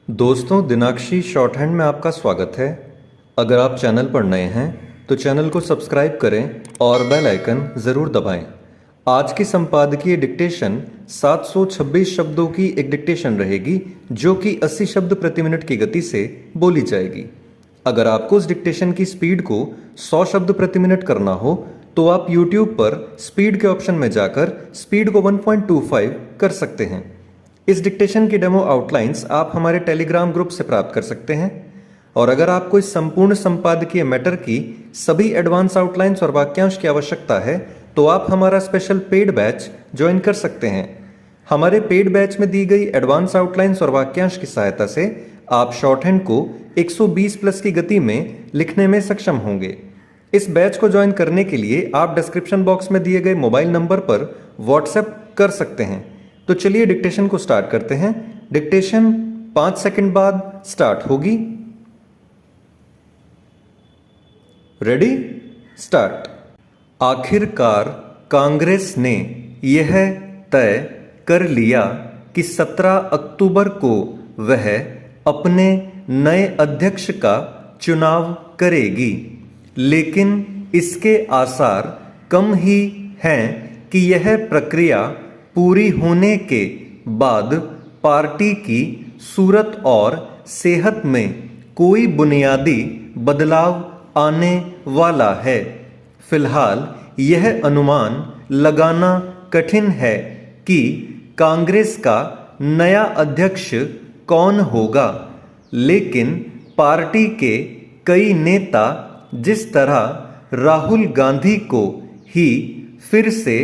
दोस्तों, दिनाक्षी short hand में आपका स्वागत है। अगर आप चैनल पर नए हैं तो चैनल को सब्सक्राइब करें और बेल आइकन ज़रूर दबाएं। आज की संपादकीय डिक्टेशन 726 शब्दों की एक डिक्टेशन रहेगी जो कि 80 शब्द प्रति मिनट की गति से बोली जाएगी। अगर आपको उस डिक्टेशन की स्पीड को 100 शब्द प्रति मिनट करना हो तो आप YouTube पर स्पीड के ऑप्शन में जाकर स्पीड को 1.25 कर सकते हैं। इस डिक्टेशन की डेमो आउटलाइंस आप हमारे टेलीग्राम ग्रुप से प्राप्त कर सकते हैं। और अगर आपको इस संपूर्ण संपादकीय मैटर की सभी एडवांस आउटलाइंस और वाक्यांश की आवश्यकता है तो आप हमारा स्पेशल पेड बैच ज्वाइन कर सकते हैं। हमारे पेड बैच में दी गई एडवांस आउटलाइंस और वाक्यांश की सहायता से आप शॉर्ट हैंड को 120 प्लस की गति में लिखने में सक्षम होंगे। इस बैच को ज्वाइन करने के लिए आप डिस्क्रिप्शन बॉक्स में दिए गए मोबाइल नंबर पर व्हाट्सएप कर सकते हैं। तो चलिए डिक्टेशन को स्टार्ट करते हैं। डिक्टेशन 5 सेकंड बाद स्टार्ट होगी। Ready, start. आखिरकार कांग्रेस ने यह तय कर लिया कि 17 अक्टूबर को वह अपने नए अध्यक्ष का चुनाव करेगी, लेकिन इसके आसार कम ही हैं कि यह प्रक्रिया पूरी होने के बाद पार्टी की सूरत और सेहत में कोई बुनियादी बदलाव आने वाला है। फिलहाल यह अनुमान लगाना कठिन है कि कांग्रेस का नया अध्यक्ष कौन होगा, लेकिन पार्टी के कई नेता जिस तरह राहुल गांधी को ही फिर से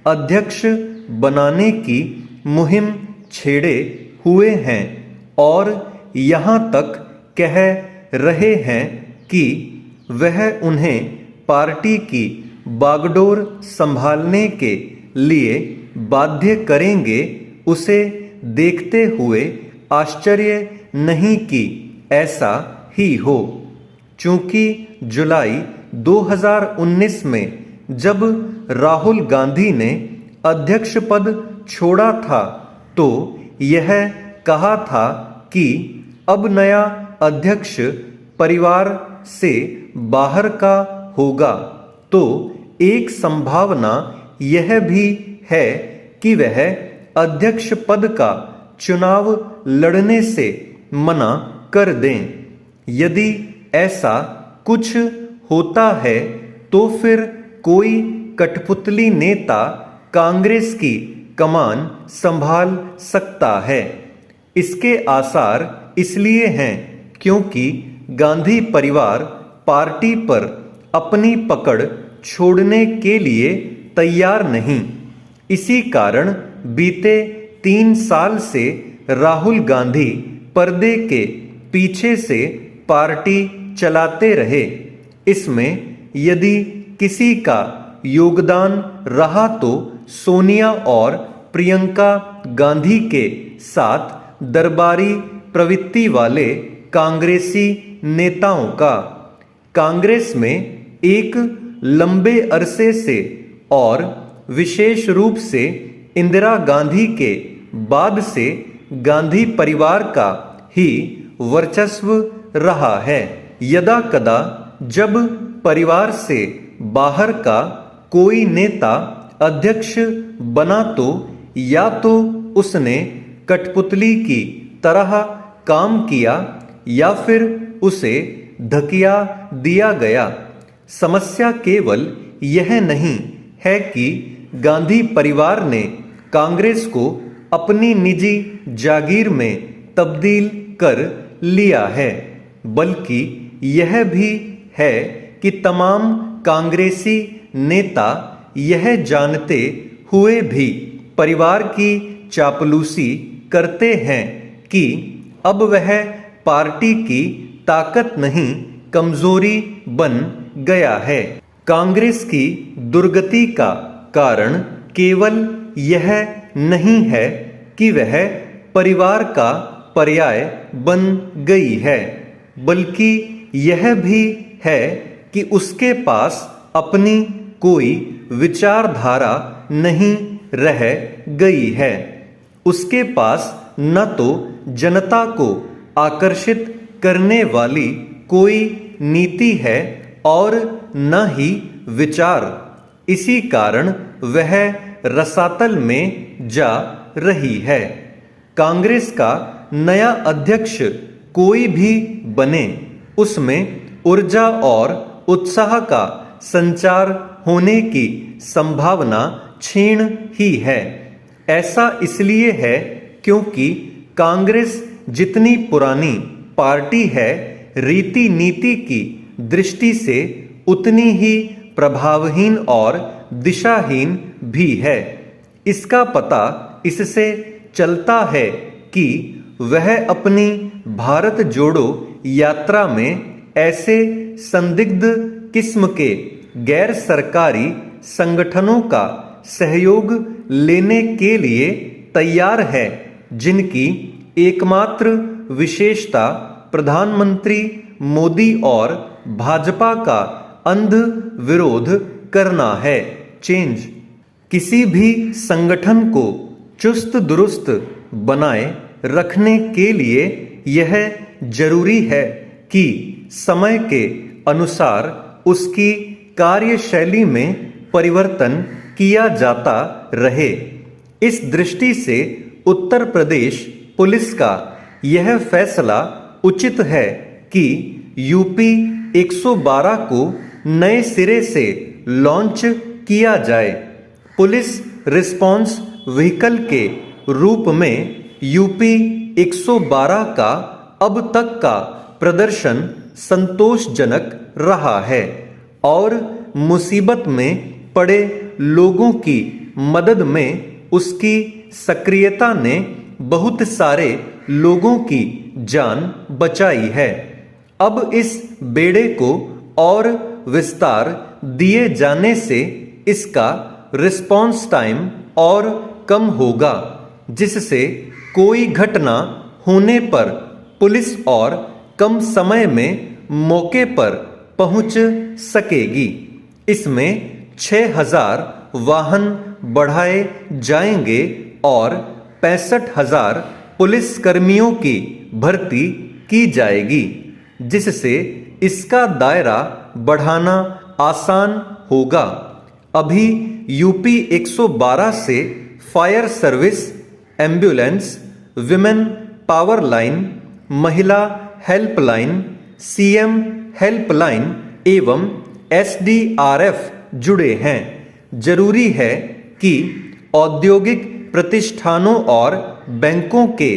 अध्यक्ष बनाने की मुहिम छेड़े हुए हैं और यहाँ तक कह रहे हैं कि वह उन्हें पार्टी की बागडोर संभालने के लिए बाध्य करेंगे, उसे देखते हुए आश्चर्य नहीं कि ऐसा ही हो। चूंकि जुलाई 2019 में जब राहुल गांधी ने अध्यक्ष पद छोड़ा था तो यह कहा था कि अब नया अध्यक्ष परिवार से बाहर का होगा, तो एक संभावना यह भी है कि वह अध्यक्ष पद का चुनाव लड़ने से मना कर दें। यदि ऐसा कुछ होता है तो फिर कोई कठपुतली नेता कांग्रेस की कमान संभाल सकता है। इसके आसार इसलिए हैं क्योंकि गांधी परिवार पार्टी पर अपनी पकड़ छोड़ने के लिए तैयार नहीं। इसी कारण बीते 3 साल से राहुल गांधी पर्दे के पीछे से पार्टी चलाते रहे। इसमें यदि किसी का योगदान रहा तो सोनिया और प्रियंका गांधी के साथ दरबारी प्रवृत्ति वाले कांग्रेसी नेताओं का। कांग्रेस में एक लंबे अरसे से और विशेष रूप से इंदिरा गांधी के बाद से गांधी परिवार का ही वर्चस्व रहा है। यदा कदा जब परिवार से बाहर का कोई नेता अध्यक्ष बना तो या तो उसने कठपुतली की तरह काम किया या फिर उसे धकिया दिया गया। समस्या केवल यह नहीं है कि गांधी परिवार ने कांग्रेस को अपनी निजी जागीर में तब्दील कर लिया है, बल्कि यह भी है कि तमाम कांग्रेसी नेता यह जानते हुए भी परिवार की चापलूसी करते हैं कि अब वह पार्टी की ताकत नहीं कमजोरी बन गया है। कांग्रेस की दुर्गति का कारण केवल यह नहीं है कि वह परिवार का पर्याय बन गई है, बल्कि यह भी है कि उसके पास अपनी कोई विचारधारा नहीं रह गई है। उसके पास न तो जनता को आकर्षित करने वाली कोई नीति है और न ही विचार। इसी कारण वह रसातल में जा रही है। कांग्रेस का नया अध्यक्ष कोई भी बने, उसमें ऊर्जा और उत्साह का संचार होने की संभावना क्षीण ही है। ऐसा इसलिए है क्योंकि कांग्रेस जितनी पुरानी पार्टी है, रीति नीति की दृष्टि से उतनी ही प्रभावहीन और दिशाहीन भी है। इसका पता इससे चलता है कि वह अपनी भारत जोड़ो यात्रा में ऐसे संदिग्ध किस्म के गैर सरकारी संगठनों का सहयोग लेने के लिए तैयार है, जिनकी एकमात्र विशेषता प्रधानमंत्री मोदी और भाजपा का अंध विरोध करना है। चेंज। किसी भी संगठन को चुस्त दुरुस्त बनाए रखने के लिए यह जरूरी है कि समय के अनुसार उसकी कार्यशैली में परिवर्तन किया जाता रहे। इस दृष्टि से उत्तर प्रदेश पुलिस का यह फैसला उचित है कि यूपी 112 को नए सिरे से लॉन्च किया जाए। पुलिस रिस्पॉन्स व्हीकल के रूप में यूपी 112 का अब तक का प्रदर्शन संतोषजनक रहा है और मुसीबत में पड़े लोगों की मदद में उसकी सक्रियता ने बहुत सारे लोगों की जान बचाई है। अब इस बेड़े को और विस्तार दिए जाने से इसका रिस्पॉन्स टाइम और कम होगा, जिससे कोई घटना होने पर पुलिस और कम समय में मौके पर पहुंच सकेगी। इसमें 6000 वाहन बढ़ाए जाएंगे और 65,000 पुलिस कर्मियों की भर्ती की जाएगी, जिससे इसका दायरा बढ़ाना आसान होगा। अभी यूपी 112 से fire service, ambulance, women power line, महिला हेल्पलाइन, सीएम हेल्पलाइन एवं एसडीआरएफ जुड़े हैं। जरूरी है कि औद्योगिक प्रतिष्ठानों और बैंकों के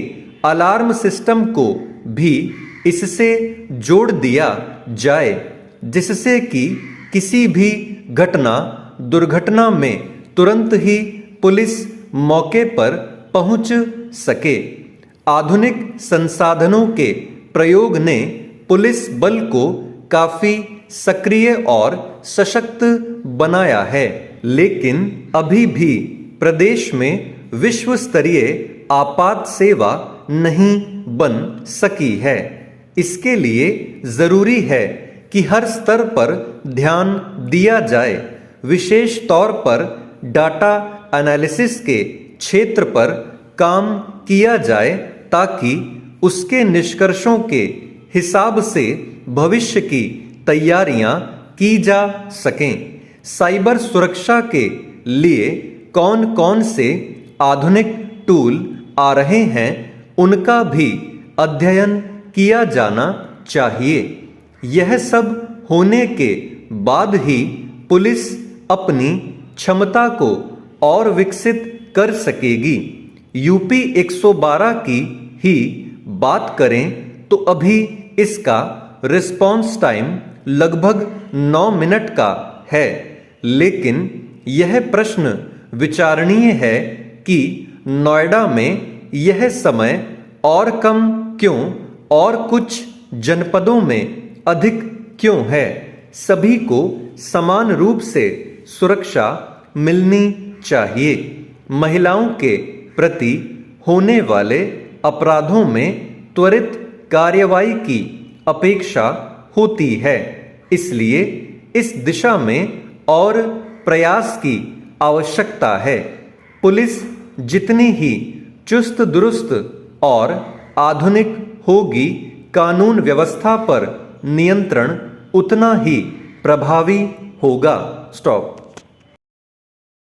अलार्म सिस्टम को भी इससे जोड़ दिया जाए, जिससे कि किसी भी घटना दुर्घटना में तुरंत ही पुलिस मौके पर पहुंच सके। आधुनिक संसाधनों के प्रयोग ने पुलिस बल को काफी सक्रिय और सशक्त बनाया है, लेकिन अभी भी प्रदेश में विश्व स्तरीय आपात सेवा नहीं बन सकी है। इसके लिए जरूरी है कि हर स्तर पर ध्यान दिया जाए, विशेष तौर पर डाटा एनालिसिस के क्षेत्र पर काम किया जाए, ताकि उसके निष्कर्षों के हिसाब से भविष्य की तैयारियां की जा सकें। साइबर सुरक्षा के लिए कौन कौन से आधुनिक टूल आ रहे हैं, उनका भी अध्ययन किया जाना चाहिए। यह सब होने के बाद ही पुलिस अपनी क्षमता को और विकसित कर सकेगी। यूपी 112 की ही बात करें तो अभी इसका रिस्पॉन्स टाइम लगभग 9 मिनट का है, लेकिन यह प्रश्न विचारणीय है कि नोएडा में यह समय और कम क्यों और कुछ जनपदों में अधिक क्यों है। सभी को समान रूप से सुरक्षा मिलनी चाहिए। महिलाओं के प्रति होने वाले अपराधों में त्वरित कार्रवाई की अपेक्षा होती है, इसलिए इस दिशा में और प्रयास की आवश्यकता है। पुलिस जितनी ही चुस्त दुरुस्त और आधुनिक होगी कानून व्यवस्था पर नियंत्रण उतना ही प्रभावी होगा। स्टॉप।